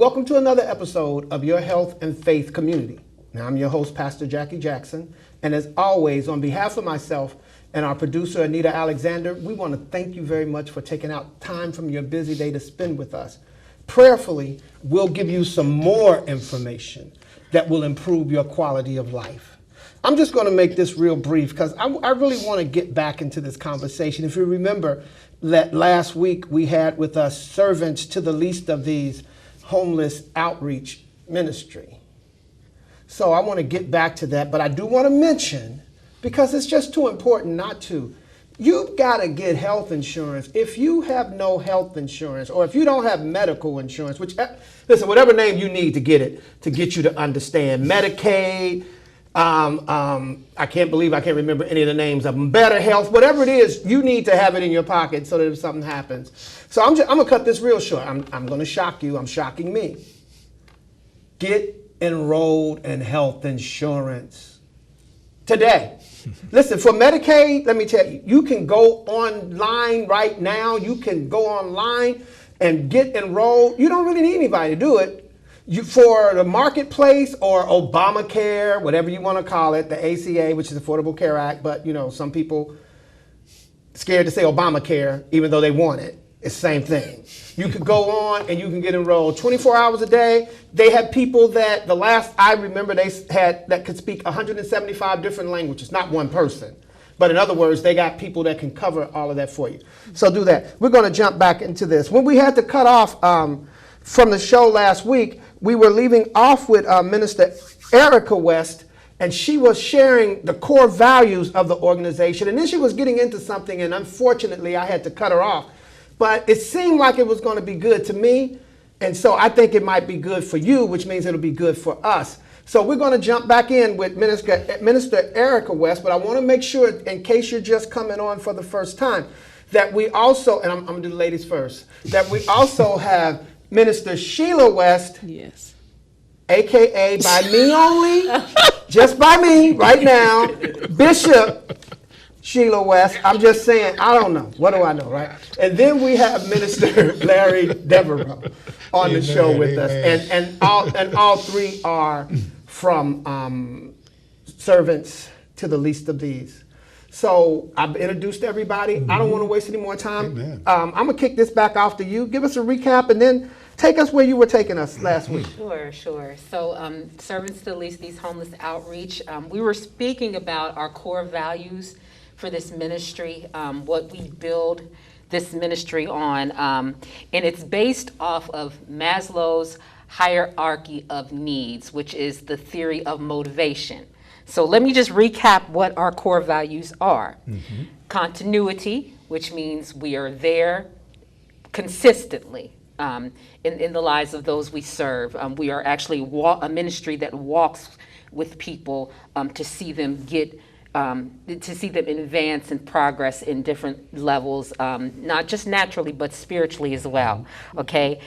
Welcome to another episode of Your Health and Faith Community. Now, I'm your host, Pastor Jackie Jackson, and as always, on behalf of myself and our producer, Anita Alexander, we want to thank you very much for taking out time from your busy day to spend with us. Prayerfully, we'll give you some more information that will improve your quality of life. I'm just going to make this real brief because I really want to get back into this conversation. If you remember that last week we had with us servants to the least of these homeless outreach ministry. So I want to get back to that, but I do want to mention, because it's just too important not to, you've got to get health insurance. If you have no health insurance, or if you don't have medical insurance, which, listen, whatever name you need to get it, to get you to understand, Medicaid, I can't believe I can't remember any of the names of them, Better Health, whatever it is, you need to have it in your pocket so that if something happens. So I'm going to cut this real short. I'm going to shock you. I'm shocking me. Get enrolled in health insurance today. Listen, for Medicaid, let me tell you, you can go online right now. You can go online and get enrolled. You don't really need anybody to do it. For the marketplace or Obamacare, whatever you want to call it, the ACA, which is Affordable Care Act, but you know, some people scared to say Obamacare, even though they want it. It's the same thing. You could go on and you can get enrolled 24 hours a day. They had people that, the last I remember, they had that could speak 175 different languages, not one person. But in other words, they got people that can cover all of that for you. So do that. We're going to jump back into this. When we had to cut off from the show last week, we were leaving off with Minister Erica West, and she was sharing the core values of the organization. And then she was getting into something, and unfortunately, I had to cut her off. But it seemed like it was going to be good to me, and so I think it might be good for you, which means it'll be good for us. So we're going to jump back in with Minister Erica West, but I want to make sure, in case you're just coming on for the first time, that we also, and I'm going to do the ladies first, that we also have Minister Sheila West, yes, a.k.a. by me only, just by me right now, Bishop Sheila West. I'm just saying, I don't know. What do I know, right? And then we have Minister Larry Devereaux on the show with us. And all three are from servants to the least of these. So I've introduced everybody. I don't want to waste any more time. I'm going to kick this back off to you. Give us a recap and then take us where you were taking us last week. Sure. So servants to the least, these homeless outreach, we were speaking about our core values for this ministry, what we build this ministry on. And it's based off of Maslow's hierarchy of needs, which is the theory of motivation. So let me just recap what our core values are. Continuity, which means we are there consistently in the lives of those we serve. We are actually a ministry that walks with people to see them advance and progress in different levels, not just naturally, but spiritually as well, okay?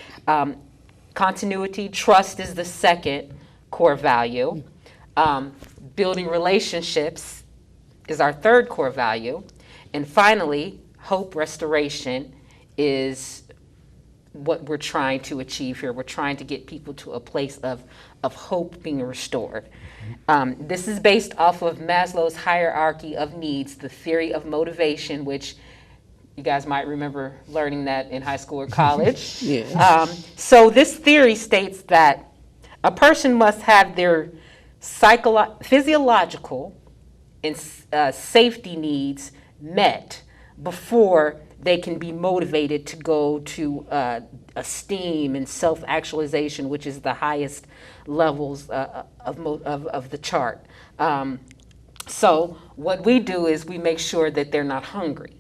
Continuity, trust is the second core value. Building relationships is our third core value. And finally, hope restoration is what we're trying to achieve here. We're trying to get people to a place of hope being restored. This is based off of Maslow's hierarchy of needs, the theory of motivation, which you guys might remember learning that in high school or college. yes. So this theory states that a person must have their physiological and safety needs met before they can be motivated to go to esteem and self-actualization, which is the highest levels of the chart. So what we do is we make sure that they're not hungry.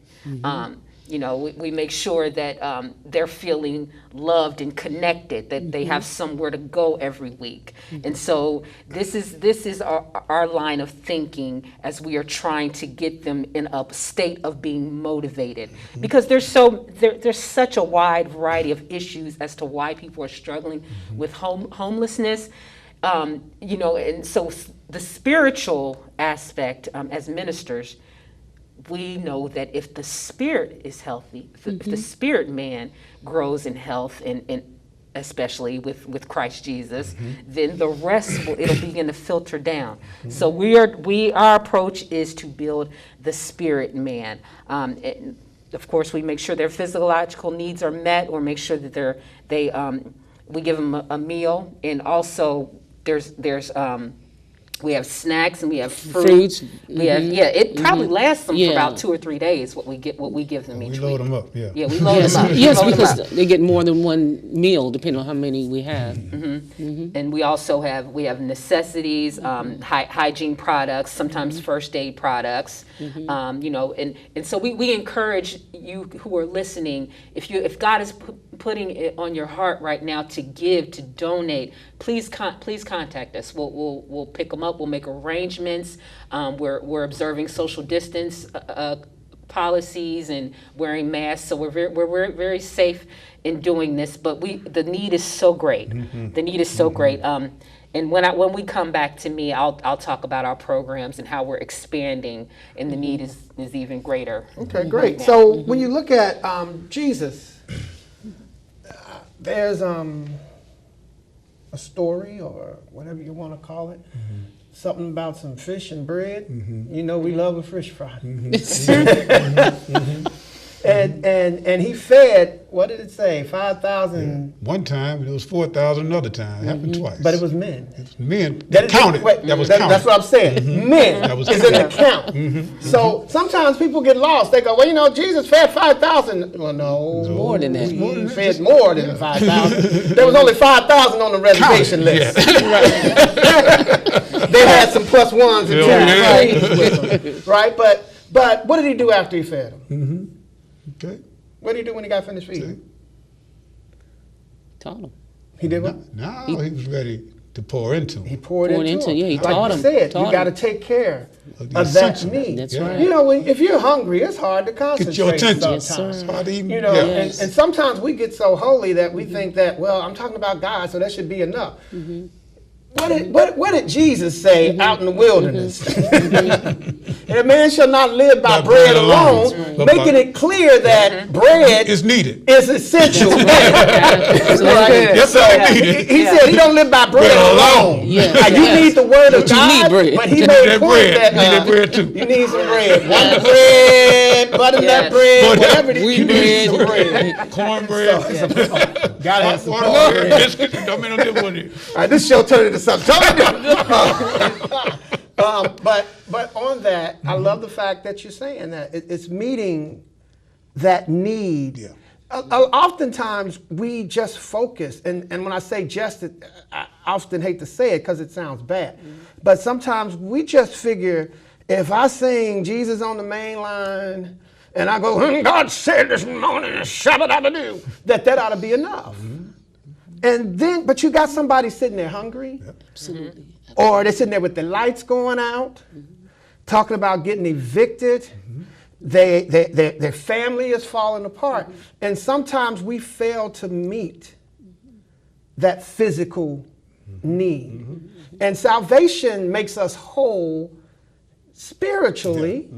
We make sure that they're feeling loved and connected, that they have somewhere to go every week. And so this is our line of thinking as we are trying to get them in a state of being motivated. Because there's such a wide variety of issues as to why people are struggling with homelessness. And so the spiritual aspect as ministers, we know that if the spirit is healthy, if the spirit man grows in health and especially with Christ Jesus, then the rest it'll begin to filter down. So our approach is to build the spirit man. And of course, we make sure their physiological needs are met, or make sure that we give them a meal, and also there's we have snacks and we have fruits. We have it probably lasts them for about 2 or 3 days. What we give them each week. We load them up, Yeah, we load them up. Yes, We load them because up. they get more than one meal depending on how many we have. And we also have necessities, hygiene products, sometimes first aid products, and so we encourage you who are listening, if God is putting it on your heart right now to give, to donate, please contact us. We'll pick them up. We'll make arrangements. We're observing social distance policies and wearing masks, so we're very safe in doing this. But the need is so great. The need is so great. And when we come back to me, I'll talk about our programs and how we're expanding, and the need is even greater. Okay, great. So when you look at Jesus, there's a story, or whatever you want to call it, something about some fish and bread. You know, we love a fish fry. And he fed, what did it say, 5,000? One time, it was 4,000 another time. It happened twice. But it was men. It was men that counted. That was counted. That's what I'm saying. Men That was is in the counted. count. So sometimes people get lost. They go, well, Jesus fed 5,000. Well, no. More than that. He fed more than 5,000. There was only 5,000 on the reservation list. They had some plus ones and twos with them. Right? But what did he do after he fed them? Okay. What did he do when he got finished feeding? Taught them. He did what? Now he was ready to pour into him. He poured Poured into into, him. yeah, he like taught you him. said, Taught you got to him. take care Of the of that essentials. need. That's Yeah. right. You know, if you're hungry, it's hard to concentrate. Get your attention. Yes, sir. sometimes. It's hard to even, You know, Yes. and sometimes we get so holy that we think that, well, I'm talking about God, so that should be enough. What did Jesus say out in the wilderness? And a man shall not live by bread alone, but making by- it clear that bread It's needed. is essential. Right? Yes, So I need he said he don't live by bread alone. Yes, Now, you yes. need the word of But you God, need bread. but he You made need a that point bread. that You need that bread too. you need some bread. Wonder bread, butternut Yes. bread, whatever it is, Wheat you need some bread. bread. Cornbread. Gotta have some Water, cornbread. biscuits. I mean, I did one here. All right, this show turned into something totally different. But on that, I love the fact that you're saying that it's meeting that need. Yeah. Oftentimes we just focus, and when I say just, I often hate to say it because it sounds bad, but sometimes we just figure if I sing Jesus on the main line and I go, God said this morning, shabba-dabba-doo, that ought to be enough. And then, but you got somebody sitting there hungry, Absolutely. or they're sitting there with the lights going out, talking about getting evicted. Their family is falling apart. And sometimes we fail to meet that physical need. And salvation makes us whole spiritually,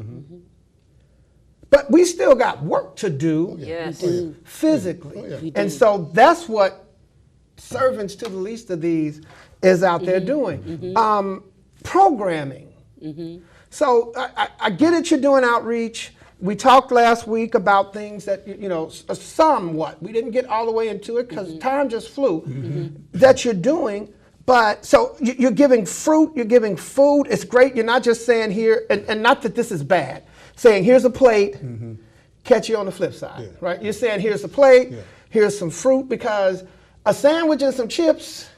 but we still got work to do Yes. physically. And so that's what servants to the least of these is out there doing. Programming. So I get it, you're doing outreach. We talked last week about things that, somewhat, we didn't get all the way into it because time just flew, that you're doing. But so you're giving fruit, you're giving food. It's great. You're not just saying here, and not that this is bad, saying here's a plate, catch you on the flip side, right? You're saying here's a plate, here's some fruit, because a sandwich and some chips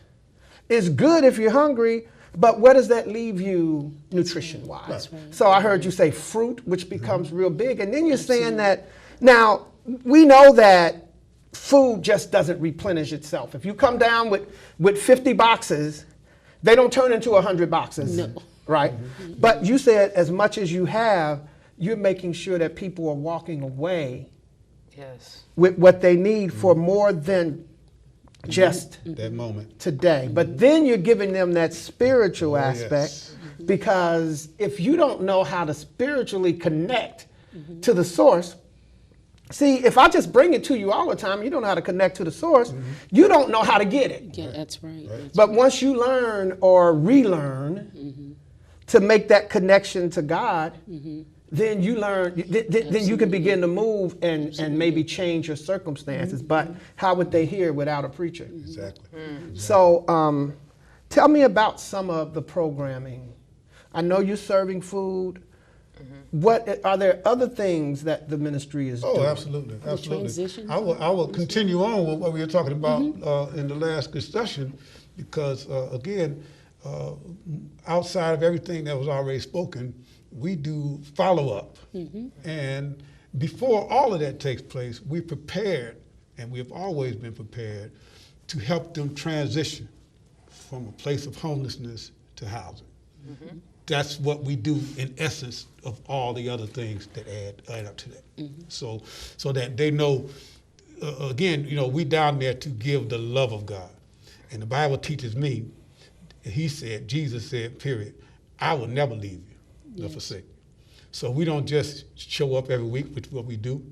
is good if you're hungry, but where does that leave you nutrition-wise? Right. So I heard you say fruit, which becomes real big, and then you're saying that, now, we know that food just doesn't replenish itself. If you come down with 50 boxes, they don't turn into 100 boxes, right? But you said as much as you have, you're making sure that people are walking away Yes. with what they need for more than just That moment. today. But then you're giving them that spiritual aspect, yes. because if you don't know how to spiritually connect to the source, See, if I just bring it to you all the time, you don't know how to connect to the source. You don't know how to get it. Yeah, that's right. But once you learn or relearn to make that connection to God, then you learn. Then you can begin to move and maybe change your circumstances. But how would they hear without a preacher? Exactly. So, tell me about some of the programming. I know you're serving food. What are there other things that the ministry is doing? Oh, absolutely. transition? I will continue on with what we were talking about in the last discussion, because again, outside of everything that was already spoken, we do follow up. And before all of that takes place, we prepared, and we have always been prepared to help them transition from a place of homelessness to housing. That's what we do in essence of all the other things that add up to that. So that they know, again, we down there to give the love of God. And the Bible teaches me, Jesus said, period, I will never leave you nor forsake you. So we don't just show up every week, which is what we do,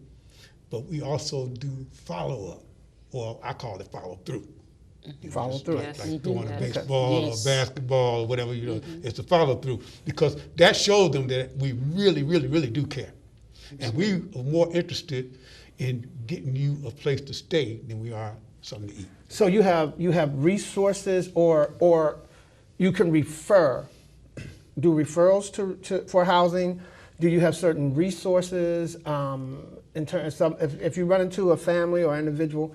but we also do follow up, or I call it follow through. Follow through. Like throwing a Yes. baseball Yes. or basketball or whatever, it's the follow through, because that shows them that we really, really, really do care. And we are more interested in getting you a place to stay than we are something to eat. So you have resources, or you can refer. Do referrals for housing? Do you have certain resources in terms of if you run into a family or individual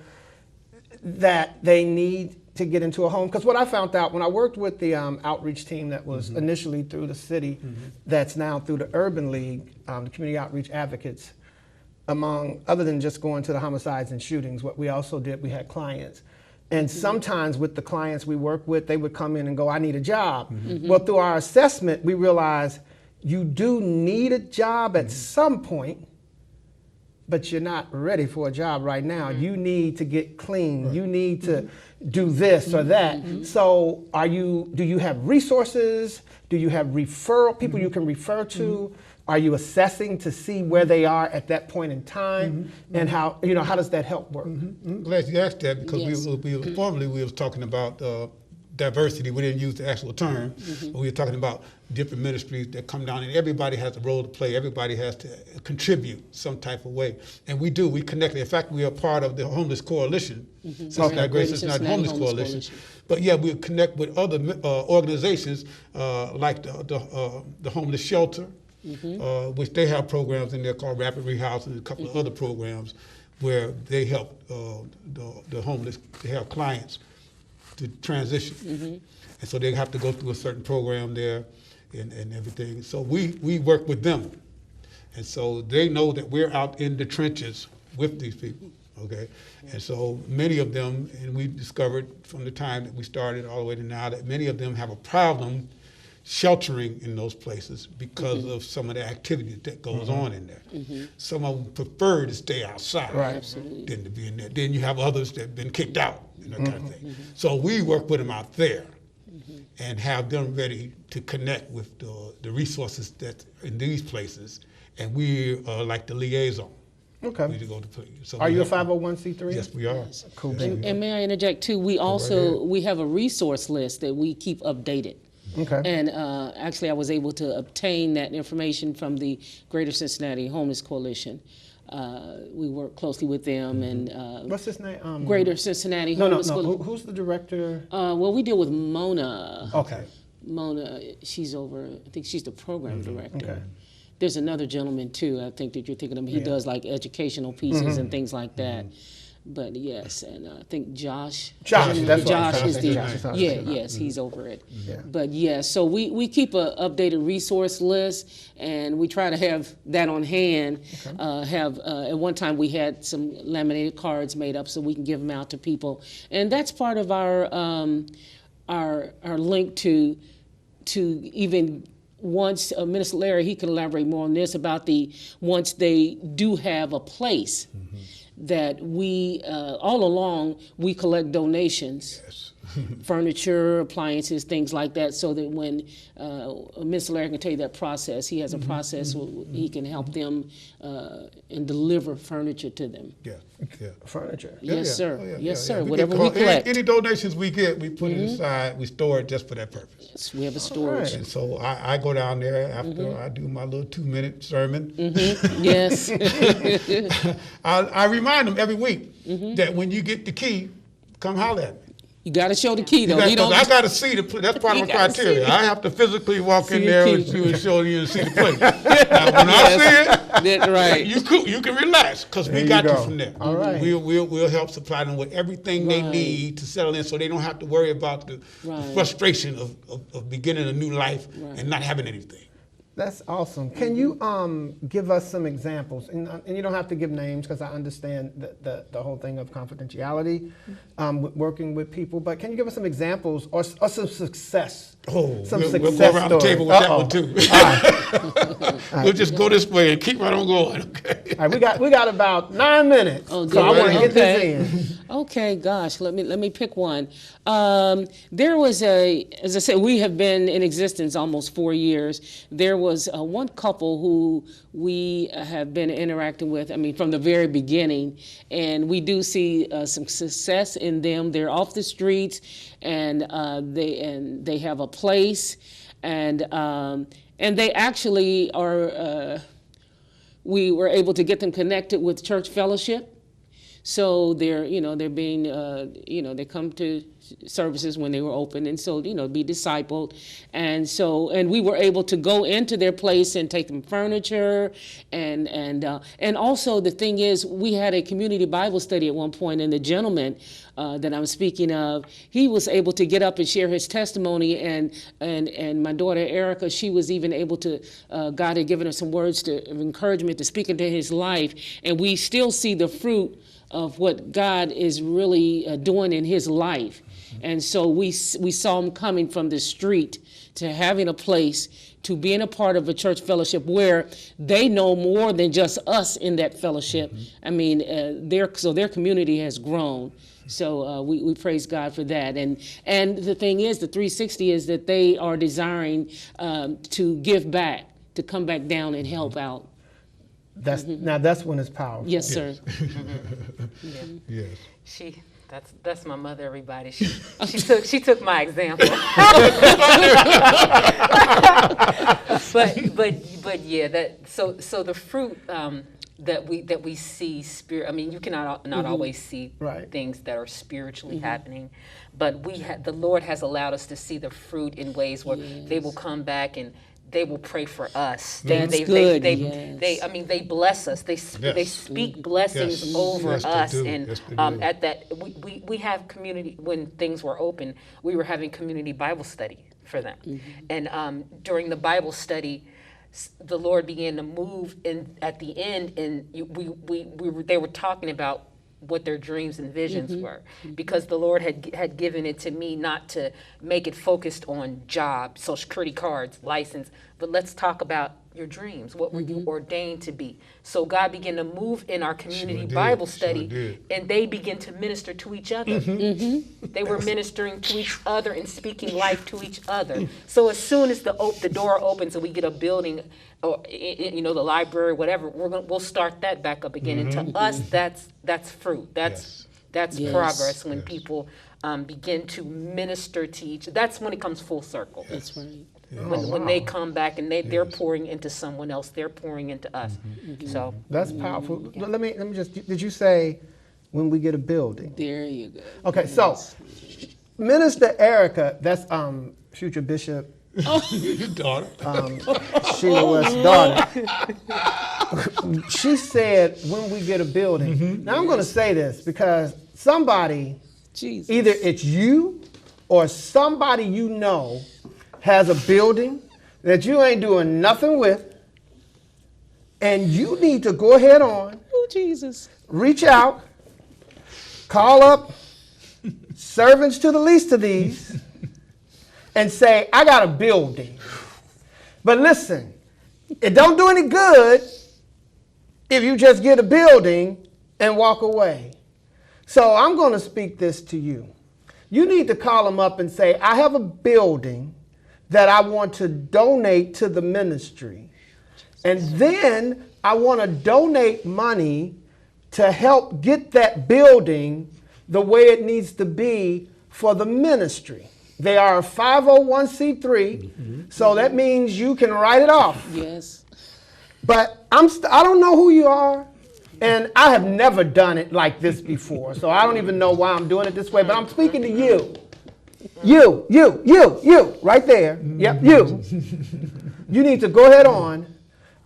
that they need to get into a home? Because what I found out when I worked with the outreach team that was initially through the city, that's now through the Urban League, the Community Outreach Advocates, other than just going to the homicides and shootings, what we also did, we had clients. And sometimes with the clients we work with, they would come in and go, I need a job. Well, through our assessment, we realized you do need a job at some point, but you're not ready for a job right now. You need to get clean. You need to do this or that. So do you have resources? Do you have people you can refer to? Are you assessing to see where they are at that point in time? And how does that help work? I'm glad you asked that, because Yes. formerly we was talking about diversity. We didn't use the actual term, but we were talking about different ministries that come down, and everybody has a role to play. Everybody has to contribute some type of way, and we do. We connect. In fact, we are part of the Homeless Coalition, Cincinnati Greater Cincinnati Homeless Coalition. But yeah, we connect with other organizations like the Homeless Shelter, which they have programs in there called Rapid Rehousing, and a couple of other programs where they help the homeless. They have clients to transition, and so they have to go through a certain program there and everything. So we work with them, and so they know that we're out in the trenches with these people, okay? And so many of them, and we discovered from the time that we started all the way to now, that many of them have a problem sheltering in those places because of some of the activity that goes on in there. Some of them prefer to stay outside than to be in there. Then you have others that have been kicked out and that kind of thing. So we work with them out there and have them ready to connect with the resources that in these places, and we are like the liaison. Okay. We go to so Are we you a have- 501c3? Yes, we are. Cool. Yes, we are. And may I interject too? We have a resource list that we keep updated. Okay. And actually, I was able to obtain that information from the Greater Cincinnati Homeless Coalition. We work closely with them and What's his name? Greater Cincinnati No. Homeless Coalition. Who's the director? Well, we deal with Mona. Okay. Mona, she's over, I think she's the program director. Okay. There's another gentleman too, I think that you're thinking of. He does like educational pieces and things like that. But yes, and I think Josh. Josh, that's what I'm Josh trying is to the, think. Josh is what I'm yeah, thinking about. yes, he's over it. Yeah. But yes, so we keep a updated resource list, and we try to have that on hand. At one time we had some laminated cards made up so we can give them out to people, and that's part of our link to even. Once Minister Larry, he can elaborate more on this about once they do have a place that we all along we collect donations furniture, appliances, things like that, so that when Mr. Larry can tell you that process, he has a process where he can help them and deliver furniture to them. Yeah, yeah. Furniture. Yes, sir. Oh, yeah, Yes, yeah, sir. yeah. Whatever get we call- collect. Any donations we get, we put it aside, we store it just for that purpose. Yes, we have a storage. And so I go down there after I do my little 2-minute sermon. Yes. I remind them every week that when you get the key, come holler at me. You got to show the key, though. I We don't. got to see the place. That's part of You the gotta see criteria. it. I have to physically walk See in the there key. and show you and see the place. Now, when I see it, That's right. you can relax because we There you got you go. from there. All right. We'll help supply them with everything they Right. need to settle in, so they don't have to worry about the Right. frustration of beginning a new life and not having anything. That's awesome. Can you give us some examples? And you don't have to give names because I understand the whole thing of confidentiality with working with people. But can you give us some examples or some success? Oh, Some we'll success go around the table with stories. that one too. We'll just go this way and keep right on going. Okay. All right, we got about 9 minutes, Oh, so I good. want to get Okay. this in. Okay, gosh, let me pick one. There was as I said, we have been in existence almost 4 years. There was one couple who we have been interacting with, I mean, from the very beginning, and we do see some success in them. They're off the streets, and they have a place, and they actually are. We were able to get them connected with church fellowship. So they're being, they come to services when they were open, and so, be discipled. And we were able to go into their place and take them furniture. And also the thing is, we had a community Bible study at one point, and the gentleman that I'm speaking of, he was able to get up and share his testimony, and my daughter Erica, she was even able to, God had given her some words of encouragement to speak into his life, and we still see the fruit of what God is really doing in his life. And so we saw him coming from the street to having a place, to being a part of a church fellowship where they know more than just us in that fellowship. I mean, their community has grown. So we praise God for that. And the thing is, the 360 is that they are desiring to give back, to come back down and help out. Now that's when it's powerful. Yes, sir. Yes. That's my mother, everybody. She took my example. but yeah, so the fruit that we see spirit. I mean, you cannot not always see Right. things that are spiritually happening, but the Lord has allowed us to see the fruit in ways where they will come back and they will pray for us. That's good, They bless us. They speak blessings Yes. over Yes, they us. do. And Yes, they do. at that, we have community, when things were open, we were having community Bible study for them. And during the Bible study, the Lord began to move at the end, and they were talking about what their dreams and visions were, because the Lord had given it to me not to make it focused on job, Social Security cards, license, but let's talk about your dreams. What were you ordained to be? So God began to move in our community did. Bible Sure study, did. and they began to minister to each other. They were ministering to each other and speaking life to each other. So as soon as the door opens and we get a building, or the library, whatever, we'll start that back up again. And to us, that's fruit. That's Yes. progress when Yes. people begin to minister to each. That's when it comes full circle. That's right. When they come back and they're pouring into someone else, they're pouring into us. So That's powerful. Let me just. Did you say when we get a building? There you go. Okay, so Minister Erica, that's future Bishop Your daughter. Sheila West's daughter. She said when we get a building. Now I'm going to say this because somebody, Jesus. either it's you or somebody you know, has a building that you ain't doing nothing with, and you need to go ahead on, Oh, Jesus. reach out, call up servants to the least of these, and say, I got a building. But listen, it don't do any good if you just get a building and walk away. So I'm going to speak this to you. You need to call them up and say, I have a building that I want to donate to the ministry. And then I want to donate money to help get that building the way it needs to be for the ministry. They are a 501c3, so that means you can write it off. Yes. But I don't know who you are, and I have never done it like this before, so I don't even know why I'm doing it this way, but I'm speaking to you. You, right there. Yep, you. You need to go ahead on.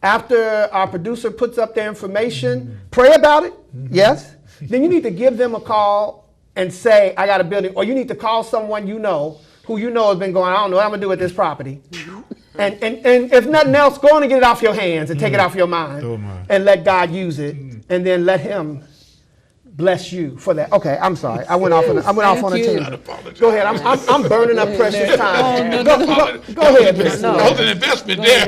After our producer puts up their information, pray about it, yes. Then you need to give them a call and say, I got a building. Or you need to call someone you know, who you know has been going, I don't know what I'm going to do with this property. And if nothing else, go on and get it off your hands and take it off your mind. And let God use it. And then let him bless you for that. Okay, I'm sorry. I went off on a tangent. Go ahead. I'm burning up precious time. Go ahead, Mr. That was an investment there.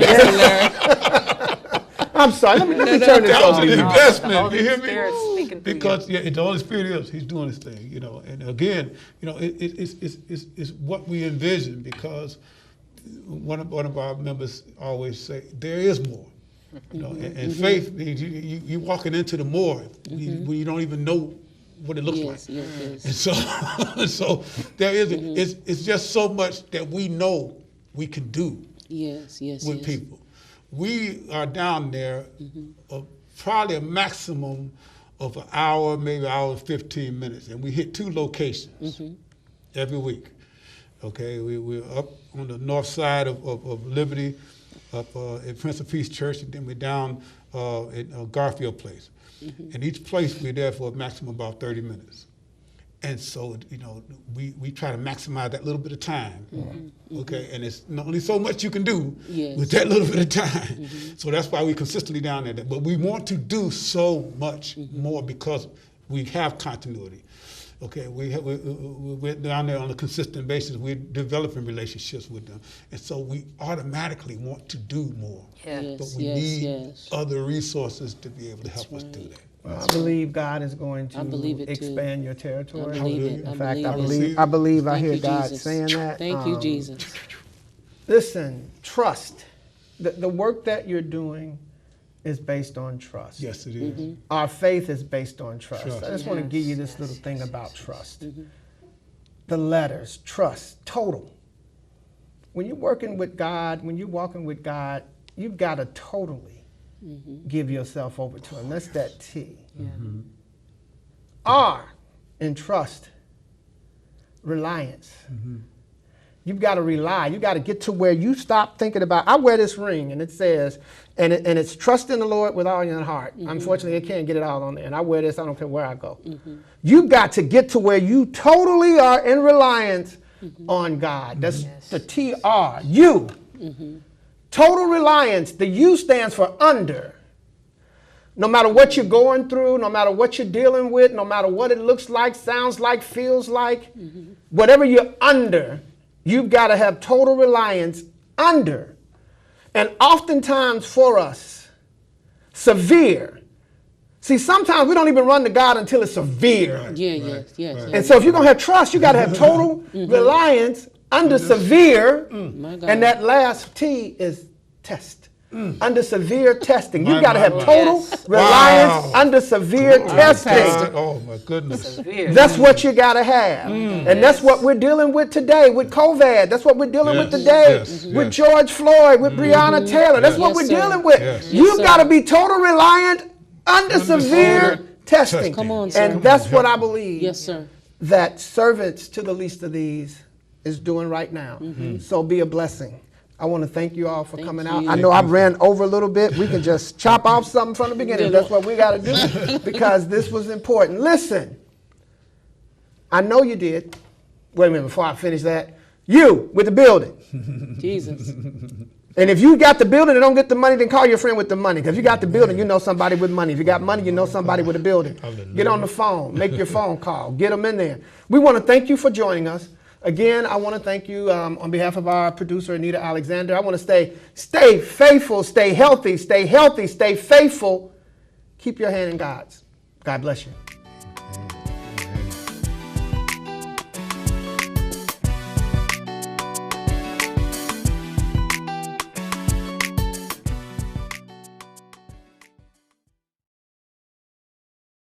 I'm sorry. Let me turn this That was an off. investment. You hear Spirit's me? speaking through Because the Holy Spirit is. He's doing his thing. And again, it's what we envision, because one of our members always say there is more. And faith means you walking into the more when you don't even know what it looks like. Yes. And so there is. It's just so much that we know we can do with people. We are down there probably a maximum of an hour, maybe an hour and 15 minutes, and we hit 2 locations every week. Okay, we're up on the north side of Liberty, up at Prince of Peace Church, and then we're down at Garfield Place. And each place we're there for a maximum of about 30 minutes. And so, we try to maximize that little bit of time, okay? And it's not only so much you can do with that little bit of time. So that's why we're consistently down there. But we want to do so much more because we have continuity. Okay, we're down there on a consistent basis. We're developing relationships with them. And so we automatically want to do more. But we need other resources to be able to help us do that. I believe God is going to expand your territory. In fact, I believe I hear God saying that. Thank you, Jesus. Listen, trust. The work that you're doing is based on trust. Yes, it is. Our faith is based on trust. I just want to give you this little thing about trust. The letters, trust, total. When you're working with God, when you're walking with God, you've got to totally give yourself over to him. That's that T. R in trust, reliance. You've got to rely. You've got to get to where you stop thinking about, I wear this ring and it says, and it's trust in the Lord with all your heart. Unfortunately, I can't get it all on there. And I wear this, I don't care where I go. You've got to get to where you totally are in reliance on God. That's the TR, you. Total reliance. The U stands for under. No matter what you're going through, no matter what you're dealing with, no matter what it looks like, sounds like, feels like, whatever you're under, you've got to have total reliance under. And oftentimes for us, severe. See, sometimes we don't even run to God until it's severe. Yes. And so if you're going to have trust, you got to have total reliance under severe. And that last T is test. Under severe testing. You've got to have total reliance under severe testing. Oh, my goodness. That's what you got to have. And that's what we're dealing with today with COVID. That's what we're dealing with today with George Floyd, with Breonna Taylor. That's what we're dealing with. You've got to be total reliant under severe testing. Come on, sir. And that's what I believe that servants to the least of these is doing right now. So be a blessing. I want to thank you all for coming out. I know I ran over a little bit. We can just chop off something from the beginning. That's what we got to do because this was important. Listen, I know you did. Wait a minute, before I finish that. You with the building. Jesus. And if you got the building and don't get the money, then call your friend with the money. Because if you got the building, you know somebody with money. If you got money, you know somebody with a building. Get on the phone. Make your phone call. Get them in there. We want to thank you for joining us. Again, I want to thank you on behalf of our producer, Anita Alexander. I want to stay faithful, stay healthy, stay faithful. Keep your hand in God's. God bless you.